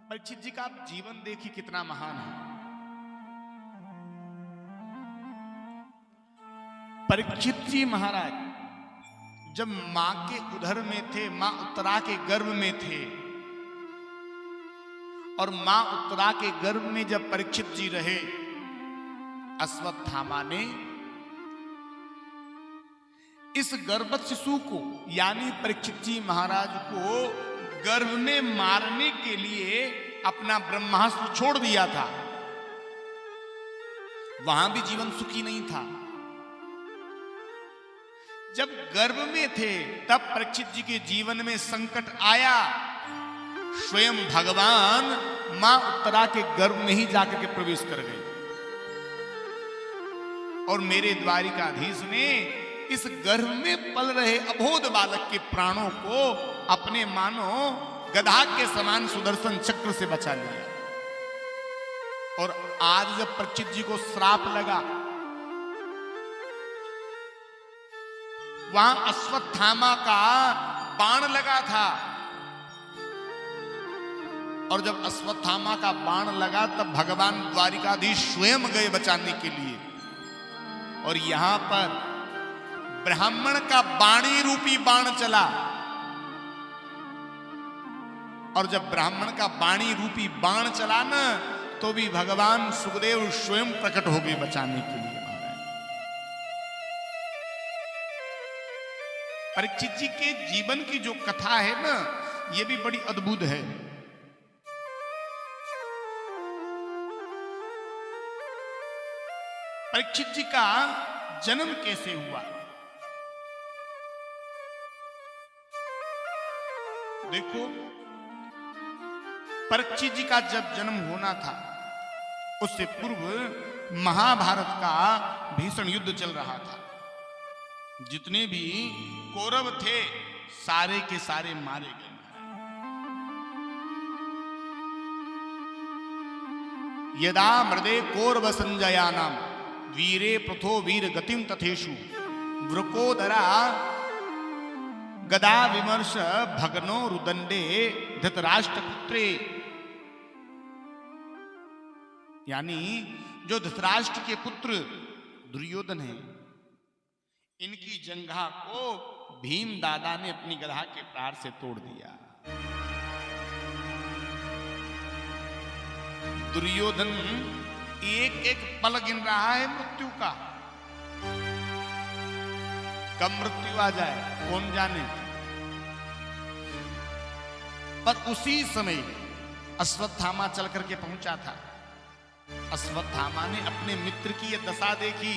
परीक्षित जी का आप जीवन देखिए कितना महान है। परीक्षित जी महाराज जब मां के उदर में थे, मां उत्तरा के गर्भ में थे, और मां उत्तरा के गर्भ में जब परीक्षित जी रहे, अश्वत्थामा ने इस गर्भवत शिशु को यानी परीक्षित जी महाराज को गर्भ में मारने के लिए अपना ब्रह्मास्त्र छोड़ दिया था। वहां भी जीवन सुखी नहीं था। जब गर्भ में थे तब परीक्षित जी के जीवन में संकट आया। स्वयं भगवान मां उत्तरा के गर्भ में ही जाकर के प्रवेश कर गए और मेरे द्वारिकाधीश ने इस गर्भ में पल रहे अबोध बालक के प्राणों को अपने मानो गधा के समान सुदर्शन चक्र से बचा लिया। और आज जब परीक्षित जी को श्राप लगा, वहां अश्वत्थामा का बाण लगा था, और जब अश्वत्थामा का बाण लगा तब भगवान द्वारिकाधीश स्वयं गए बचाने के लिए। और यहां पर ब्राह्मण का बाणी रूपी बाण चला, और जब ब्राह्मण का बाणी रूपी बाण चला न, तो भी भगवान सुखदेव स्वयं प्रकट हो गए बचाने के लिए। परीक्षित जी के जीवन की जो कथा है ना, ये भी बड़ी अद्भुत है। परीक्षित जी का जन्म कैसे हुआ? देखो, परीक्षित जी का जब जन्म होना था उससे पूर्व महाभारत का भीषण युद्ध चल रहा था। जितने भी कौरव थे सारे के सारे मारे गए। यदा मृदे कौरव संजयानाम वीरे प्रथो वीर गतिम तथेषु वृकोदरा गदा विमर्श भगनो रुदंडे धृतराष्ट्र पुत्रे। यानी जो धृतराष्ट्र के पुत्र दुर्योधन है, इनकी जंघा को भीम दादा ने अपनी गदा के प्रहार से तोड़ दिया। दुर्योधन एक एक पल गिन रहा है मृत्यु का, कब मृत्यु आ जाए कौन जाने। पर उसी समय अश्वत्थामा चल करके पहुंचा था। अश्वत्थामा ने अपने मित्र की यह दशा देखी।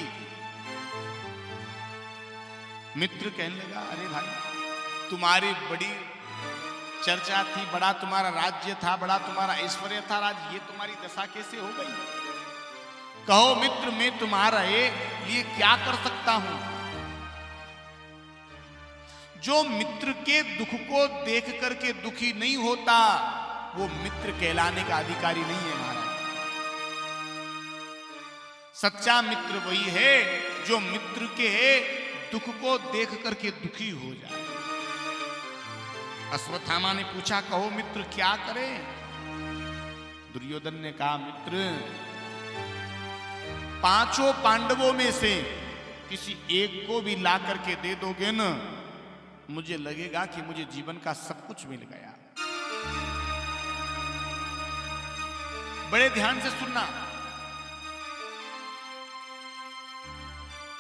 मित्र कहने लगा, अरे भाई तुम्हारी बड़ी चर्चा थी, बड़ा तुम्हारा राज्य था, बड़ा तुम्हारा ऐश्वर्य था, आज ये तुम्हारी दशा कैसे हो गई? कहो मित्र, मैं तुम्हारा लिए क्या कर सकता हूं? जो मित्र के दुख को देख करके दुखी नहीं होता वो मित्र कहलाने का अधिकारी नहीं है महाराज। सच्चा मित्र वही है जो मित्र के दुख को देख करके दुखी हो जाए। अश्वत्थामा ने पूछा, कहो मित्र क्या करे? दुर्योधन ने कहा, मित्र पांचों पांडवों में से किसी एक को भी ला करके दे दोगे न, मुझे लगेगा कि मुझे जीवन का सब कुछ मिल गया। बड़े ध्यान से सुनना।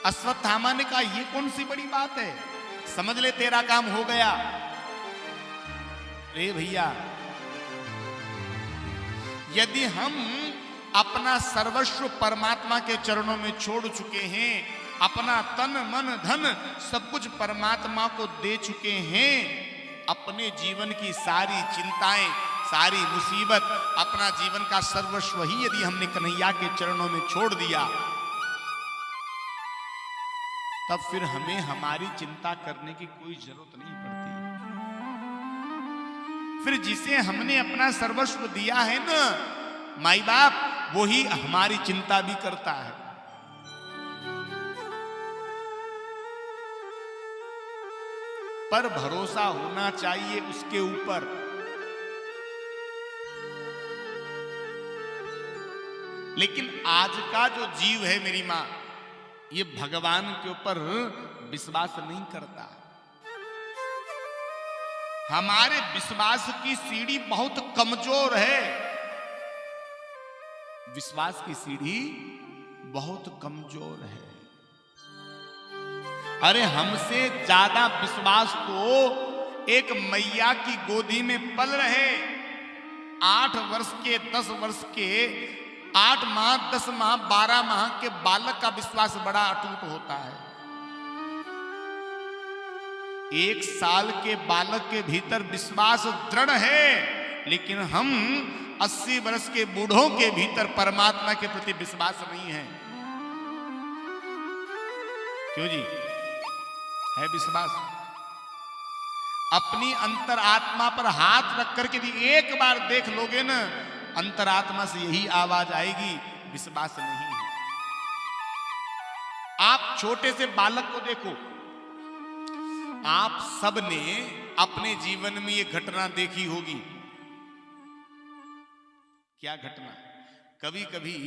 अश्वत्थामा ने कहा, ये कौन सी बड़ी बात है, समझ ले तेरा काम हो गया। रे भैया, यदि हम अपना सर्वस्व परमात्मा के चरणों में छोड़ चुके हैं, अपना तन मन धन सब कुछ परमात्मा को दे चुके हैं, अपने जीवन की सारी चिंताएं, सारी मुसीबत, अपना जीवन का सर्वस्व ही यदि हमने कन्हैया के चरणों में छोड़ दिया, तब फिर हमें हमारी चिंता करने की कोई जरूरत नहीं पड़ती। फिर जिसे हमने अपना सर्वस्व दिया है ना, माई बाप, वही हमारी चिंता भी करता है। पर भरोसा होना चाहिए उसके ऊपर लेकिन आज का जो जीव है मेरी मां, ये भगवान के ऊपर विश्वास नहीं करता। हमारे विश्वास की सीढ़ी बहुत कमजोर है, विश्वास की सीढ़ी बहुत कमजोर है। अरे हमसे ज्यादा विश्वास तो एक मैया की गोदी में पल रहे 8 वर्ष के 10 वर्ष के 8 माह 10 माह 12 माह के बालक का विश्वास बड़ा अटूट होता है। 1 साल के बालक के भीतर विश्वास दृढ़ है, लेकिन हम 80 वर्ष के बूढ़ों के भीतर परमात्मा के प्रति विश्वास नहीं है। क्यों जी? है विश्वास? अपनी अंतरात्मा पर हाथ रख करके भी एक बार देख लोगे ना, अंतरात्मा से यही आवाज आएगी, विश्वास नहीं है। आप छोटे से बालक को देखो, आप सबने अपने जीवन में ये घटना देखी होगी। क्या घटना? कभी कभी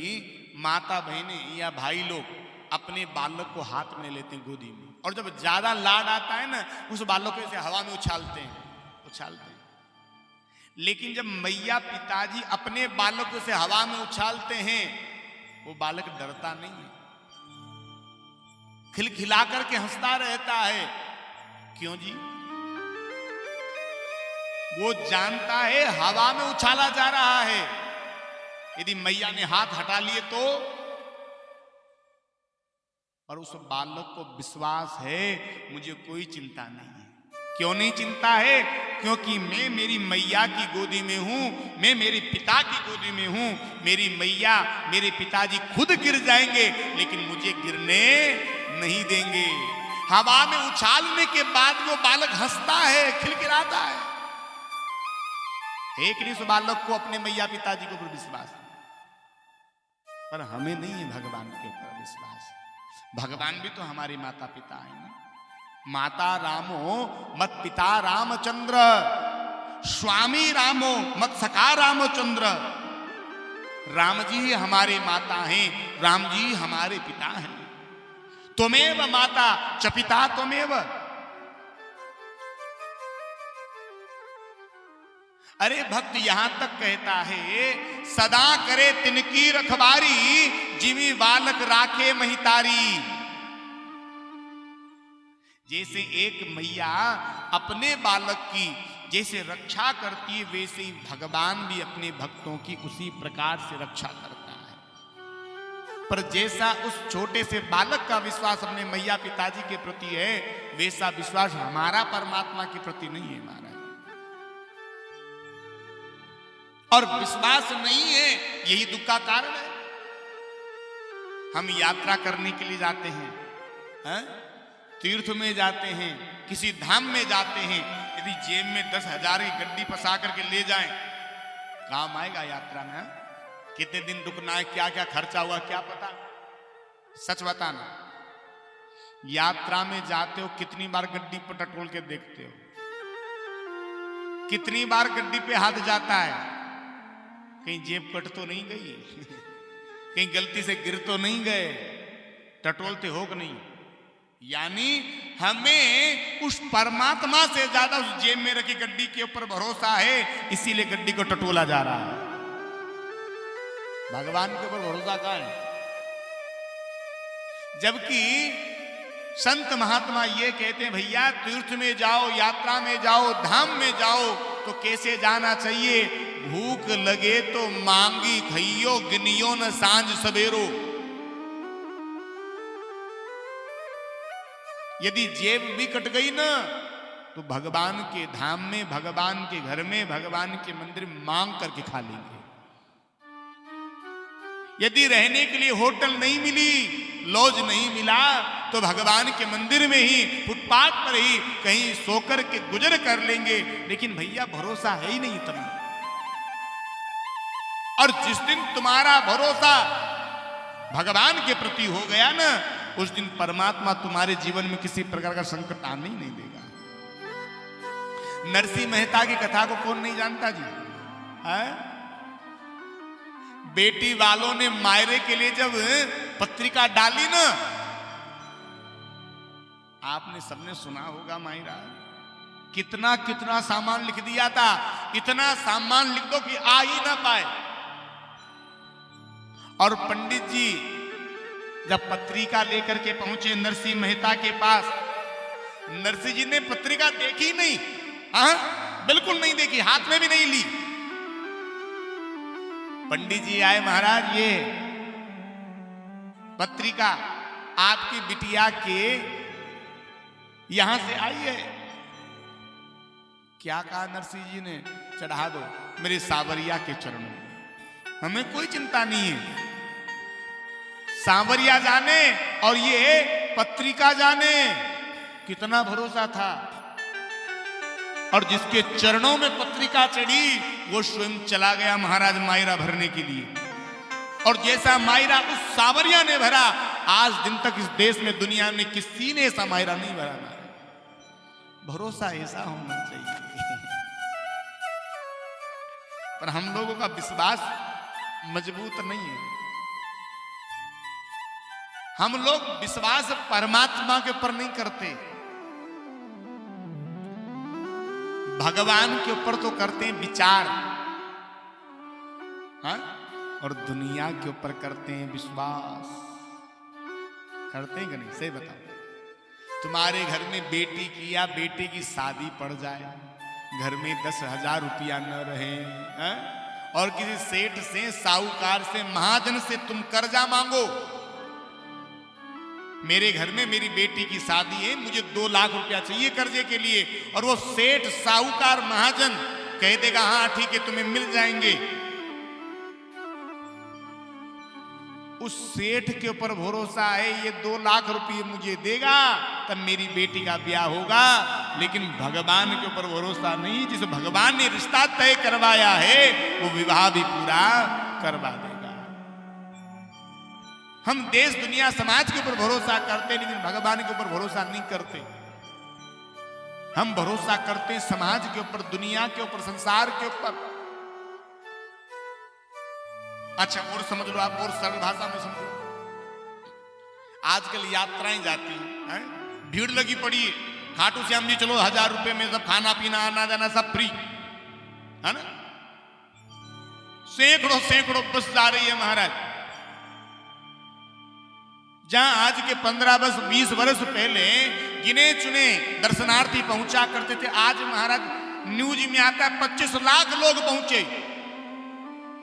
माता बहनें या भाई लोग अपने बालक को हाथ में लेते हैं गोदी में, और जब ज्यादा लाड आता है ना, उस बालक को ऐसे हवा में उछालते हैं। लेकिन जब मैया पिताजी अपने बालक से हवा में उछालते हैं, वो बालक डरता नहीं है, खिलखिला करके हंसता रहता है। क्यों जी? वो जानता है हवा में उछाला जा रहा है, यदि मैया ने हाथ हटा लिए तो। और उस बालक को विश्वास है मुझे कोई चिंता नहीं है। क्यों नहीं चिंता है? क्योंकि मैं मेरी मैया की गोदी में हूं, मैं मेरे पिता की गोदी में हूं। मेरी मैया मेरे पिताजी खुद गिर जाएंगे, लेकिन मुझे गिरने नहीं देंगे। हवा में उछालने के बाद वो बालक हंसता है, खिलखिलाता है। एक नहीं, उस बालक को अपने मैया पिताजी के ऊपर विश्वास, पर हमें नहीं है भगवान के ऊपर विश्वास। भगवान भी तो हमारे माता पिता हैं ना। माता रामो मत पिता रामचंद्र, स्वामी रामो मत सखा रामचंद्र। राम जी हमारे माता हैं, राम जी हमारे पिता हैं। त्वमेव माता च पिता त्वमेव। अरे भक्त यहां तक कहता है, सदा करे तिनकी रखबारी, जिमी बालक राखे महितारी। जैसे एक मैया अपने बालक की जैसे रक्षा करती है, वैसे ही भगवान भी अपने भक्तों की उसी प्रकार से रक्षा करता है। पर जैसा उस छोटे से बालक का विश्वास अपने मैया पिताजी के प्रति है, वैसा विश्वास हमारा परमात्मा के प्रति नहीं है हमारा। और विश्वास नहीं है, यही दुख का कारण है। हम यात्रा करने के लिए जाते हैं, तीर्थ में जाते हैं, किसी धाम में जाते हैं, यदि जेब में 10,000 की गड्डी फंसा करके ले जाएं, काम आएगा यात्रा में? कितने दिन रुकना है, क्या क्या खर्चा हुआ क्या पता। सच बताना, यात्रा में जाते हो कितनी बार गड्डी पर टटोल के देखते हो? कितनी बार गड्डी पे हाथ जाता है? कहीं जेब कट तो नहीं गई? कहीं गलती से गिर तो नहीं गए? टटोलते हो कि नहीं? यानी हमें उस परमात्मा से ज्यादा उस जेब में रखी गड्डी के ऊपर भरोसा है, इसीलिए गड्डी को टटोला जा रहा है। भगवान के ऊपर भरोसा कहाँ है? जबकि संत महात्मा ये कहते हैं, भैया तीर्थ में जाओ, यात्रा में जाओ, धाम में जाओ तो कैसे जाना चाहिए? भूख लगे तो मांगी खइयो, गिनियो न सांझ सवेरो। यदि जेब भी कट गई ना, तो भगवान के धाम में, भगवान के घर में, भगवान के मंदिर में मांग करके खा लेंगे। यदि रहने के लिए होटल नहीं मिली, लॉज नहीं मिला, तो भगवान के मंदिर में ही, फुटपाथ पर ही कहीं सोकर के गुजर कर लेंगे। लेकिन भैया भरोसा है ही नहीं तुम्हें। और जिस दिन तुम्हारा भरोसा भगवान के प्रति हो गया ना, उस दिन परमात्मा तुम्हारे जीवन में किसी प्रकार का संकट आने ही नहीं देगा। नरसिंह मेहता की कथा को कौन नहीं जानता जी? है? बेटी वालों ने मायरे के लिए जब पत्रिका डाली ना, आपने सबने सुना होगा मायरा कितना कितना सामान लिख दिया था। इतना सामान लिख दो कि आ ही ना पाए। और पंडित जी जब पत्रिका लेकर के पहुंचे नरसिंह मेहता के पास, नरसिंह जी ने पत्रिका देखी नहीं, बिल्कुल नहीं देखी, हाथ में भी नहीं ली। पंडित जी आए, महाराज ये पत्रिका आपकी बिटिया के यहां से आई है। क्या कहा नरसिंह जी ने? चढ़ा दो मेरे सावरिया के चरणों में, हमें कोई चिंता नहीं है। सांवरिया जाने और ये पत्रिका जाने, कितना भरोसा था। और जिसके चरणों में पत्रिका चढ़ी वो स्वयं चला गया महाराज मायरा भरने के लिए। और जैसा मायरा उस सांवरिया ने भरा, आज दिन तक इस देश में दुनिया में किसी ने ऐसा मायरा नहीं भरा। भरोसा ऐसा होना चाहिए। पर हम लोगों का विश्वास मजबूत नहीं है। हम लोग विश्वास परमात्मा के ऊपर नहीं करते, भगवान के ऊपर तो करते हैं विचार, हाँ? और दुनिया के ऊपर करते हैं विश्वास। करते हैं कि नहीं? सही बताओ। तुम्हारे घर में बेटी की या बेटे की शादी पड़ जाए, घर में 10,000 रुपया न रहे, हाँ? और किसी सेठ से, साहूकार से, महाजन से तुम कर्जा मांगो, मेरे घर में मेरी बेटी की शादी है, मुझे 2 लाख रुपया चाहिए कर्जे के लिए, और वो सेठ, साहूकार, महाजन कह देगा हाँ ठीक है तुम्हें मिल जाएंगे। उस सेठ के ऊपर भरोसा है ये 2 लाख रुपये मुझे देगा तब मेरी बेटी का ब्याह होगा, लेकिन भगवान के ऊपर भरोसा नहीं। जिस भगवान ने रिश्ता तय करवाया है वो विवाह भी पूरा करवा देगा। हम देश दुनिया समाज के ऊपर भरोसा करते लेकिन भगवान के ऊपर भरोसा नहीं करते। हम भरोसा करते समाज के ऊपर, दुनिया के ऊपर, संसार के ऊपर। अच्छा और समझ लो आप, और सरल भाषा में समझो। आजकल यात्राएं जाती हैं, भीड़ लगी पड़ी है, खाटू श्याम जी चलो 1000 रुपए में सब खाना पीना आना जाना सब फ्री है ना। सैकड़ों सैकड़ों बस जा रही है महाराज। जहां आज के 15-20 वर्ष पहले गिने चुने दर्शनार्थी पहुंचा करते थे, आज महाराज न्यूज में आता है 25 लाख लोग पहुंचे।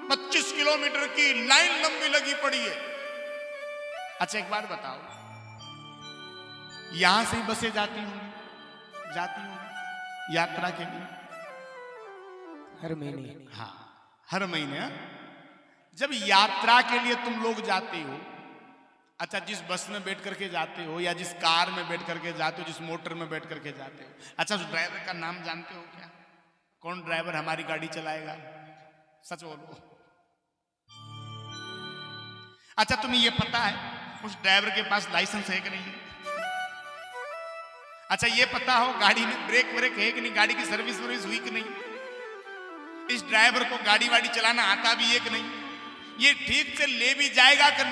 25 किलोमीटर की लाइन लंबी लगी पड़ी है। अच्छा एक बात बताओ, यहां से ही बसें जाती होंगी यात्रा के लिए हर महीने? हाँ हर महीने। जब यात्रा के लिए तुम लोग जाते हो, अच्छा जिस बस में बैठ करके जाते हो या जिस कार में बैठ करके जाते हो, जिस मोटर में बैठ करके जाते हो, अच्छा उस ड्राइवर का नाम जानते हो क्या? कौन ड्राइवर हमारी गाड़ी चलाएगा? सच बोलो। अच्छा तुम्हें यह पता है उस ड्राइवर के पास लाइसेंस है कि नहीं है? अच्छा ये पता हो गाड़ी में ब्रेक व्रेक है कि नहीं, गाड़ी की सर्विस वर्विस हुई कि नहीं, इस ड्राइवर को गाड़ी वाड़ी चलाना आता भी है कि नहीं, ये ठीक से ले भी जाएगा कि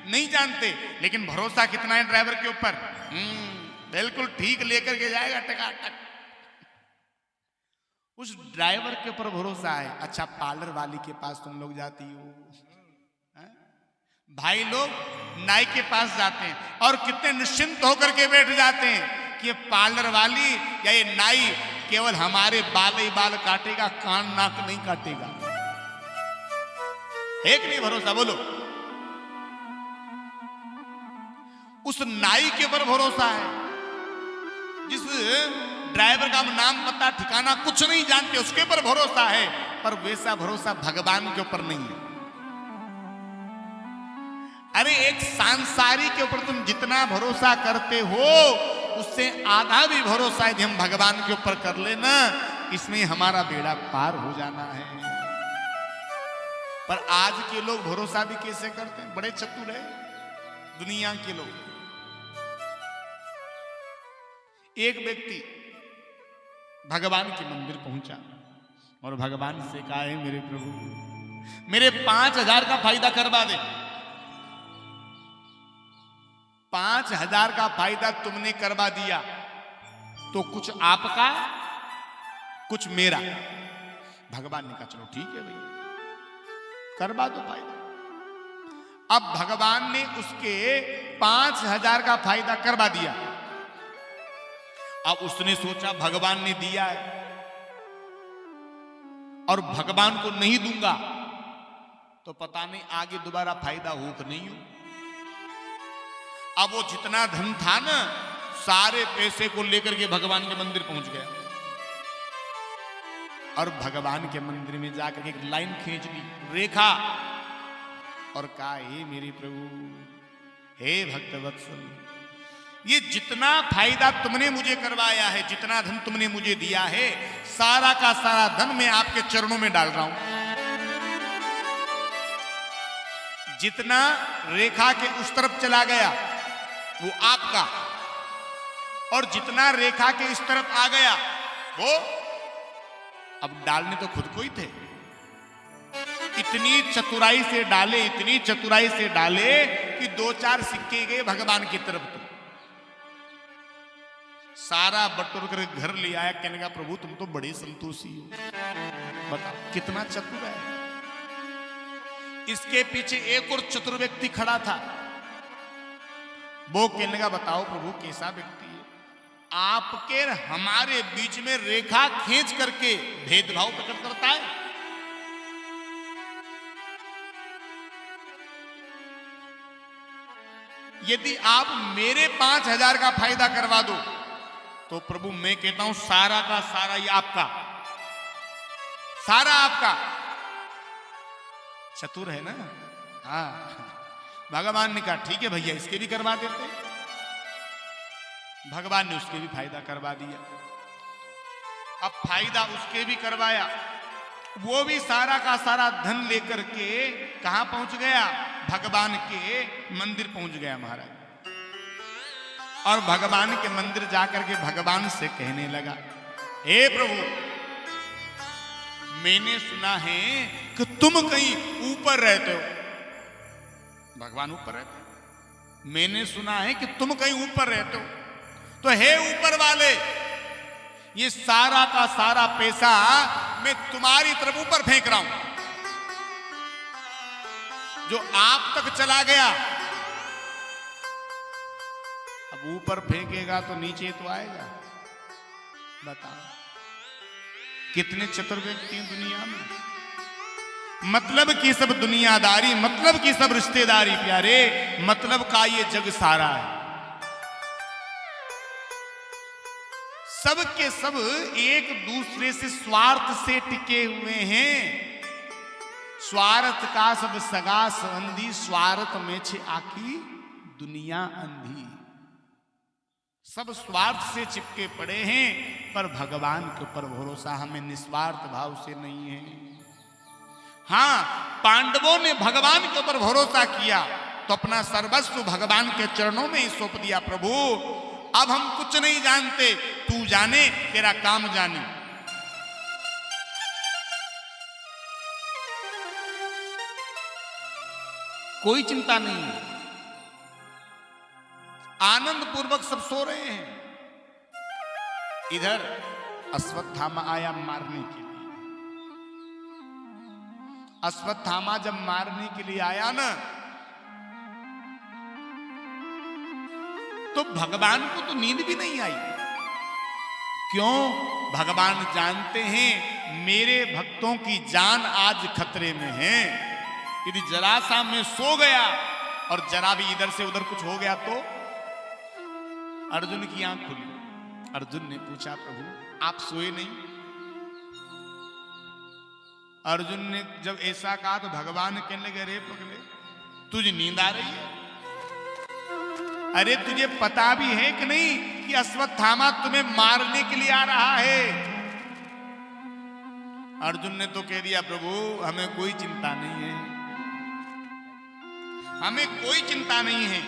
नहीं जानते। लेकिन भरोसा कितना है ड्राइवर के ऊपर? बिल्कुल ठीक लेकर के जाएगा टकाटक। उस ड्राइवर के ऊपर भरोसा है। अच्छा पार्लर वाली के पास तुम लोग जाती हो, भाई लोग नाई के पास जाते हैं और कितने निश्चिंत होकर के बैठ जाते हैं कि ये पार्लर वाली या ये नाई केवल हमारे बाल ही बाल काटेगा, कान नाक नहीं काटेगा। एक नहीं भरोसा? बोलो। उस नाई के ऊपर भरोसा है, जिस ड्राइवर का हम नाम पता ठिकाना कुछ नहीं जानते उसके ऊपर भरोसा है, पर वैसा भरोसा भगवान के ऊपर नहीं है। अरे एक सांसारिक के ऊपर तुम जितना भरोसा करते हो उससे आधा भी भरोसा यदि हम भगवान के ऊपर कर लेना, इसमें हमारा बेड़ा पार हो जाना है। पर आज के लोग भरोसा भी कैसे करते हैं? बड़े चतुर है दुनिया के लोग। एक व्यक्ति भगवान के मंदिर पहुंचा और भगवान से कहा है मेरे प्रभु मेरे 5,000 का फायदा करवा दे। 5,000 का फायदा तुमने करवा दिया तो कुछ आपका कुछ मेरा। भगवान ने कहा चलो ठीक है भैया, करवा दो फायदा। अब भगवान ने उसके 5,000 का फायदा करवा दिया। अब उसने सोचा भगवान ने दिया है और भगवान को नहीं दूंगा तो पता नहीं आगे दोबारा फायदा हो कि नहीं हो। अब वो जितना धन था ना, सारे पैसे को लेकर के भगवान के मंदिर पहुंच गया और भगवान के मंदिर में जाकर के एक लाइन खींच ली, रेखा, और कहा हे मेरे प्रभु, हे भक्त वत्सल, ये जितना फायदा तुमने मुझे करवाया है, जितना धन तुमने मुझे दिया है, सारा का सारा धन मैं आपके चरणों में डाल रहा हूं। जितना रेखा के उस तरफ चला गया वो आपका, और जितना रेखा के इस तरफ आ गया वो, अब डालने तो खुद को ही थे। इतनी चतुराई से डाले, इतनी चतुराई से डाले कि 2-4 सिक्के गए भगवान की तरफ। तो सारा बटोर कर घर ले आया, कहने का प्रभु तुम तो बड़े संतोषी हो, बताओ कितना चतुर है। इसके पीछे एक और चतुर व्यक्ति खड़ा था। वो कहने का बताओ प्रभु कैसा व्यक्ति है, आपके हमारे बीच में रेखा खींच करके भेदभाव प्रकट करता है। यदि आप मेरे 5,000 का फायदा करवा दो तो प्रभु मैं कहता हूं सारा का सारा ये आपका, सारा आपका। चतुर है ना। हाँ, भगवान ने कहा ठीक है भैया, इसके भी करवा देते। भगवान ने उसके भी फायदा करवा दिया। अब फायदा उसके भी करवाया, वो भी सारा का सारा धन लेकर के कहां पहुंच गया, भगवान के मंदिर पहुंच गया महाराज। और भगवान के मंदिर जाकर के भगवान से कहने लगा, हे प्रभु, मैंने सुना है कि तुम कहीं ऊपर रहते हो। भगवान ऊपर रहते हो। मैंने सुना है कि तुम कहीं ऊपर रहते हो, तो हे ऊपर वाले, ये सारा का सारा पैसा मैं तुम्हारी तरफ ऊपर फेंक रहा हूं। जो आप तक चला गया, अब ऊपर फेंकेगा तो नीचे तो आएगा। बताओ कितने चतुर व्यक्ति हैं दुनिया में। मतलब की सब दुनियादारी, मतलब की सब रिश्तेदारी प्यारे, मतलब का ये जग सारा है। सब के सब एक दूसरे से स्वार्थ से टिके हुए हैं। स्वार्थ का सब सगा संबंधी, स्वार्थ में छे आखी दुनिया अंधी। सब स्वार्थ से चिपके पड़े हैं, पर भगवान के ऊपर भरोसा हमें निस्वार्थ भाव से नहीं है। हां, पांडवों ने भगवान के ऊपर भरोसा किया तो अपना सर्वस्व भगवान के चरणों में ही सौंप दिया। प्रभु अब हम कुछ नहीं जानते, तू जाने, तेरा काम जाने। कोई चिंता नहीं है, आनंद पूर्वक सब सो रहे हैं। इधर अश्वत्थामा आया मारने के लिए। अश्वत्थामा जब मारने के लिए आया ना, तो भगवान को तो नींद भी नहीं आई। क्यों? भगवान जानते हैं मेरे भक्तों की जान आज खतरे में है। यदि जरा सा मैं सो गया और जरा भी इधर से उधर कुछ हो गया तो। अर्जुन की आंख खुली। अर्जुन ने पूछा प्रभु आप सोए नहीं? अर्जुन ने जब ऐसा कहा तो भगवान कहने लगे, रे पगले, तुझे नींद आ रही है? अरे तुझे पता भी है कि नहीं कि अश्वत्थामा तुम्हें मारने के लिए आ रहा है? अर्जुन ने तो कह दिया, प्रभु हमें कोई चिंता नहीं है, हमें कोई चिंता नहीं है।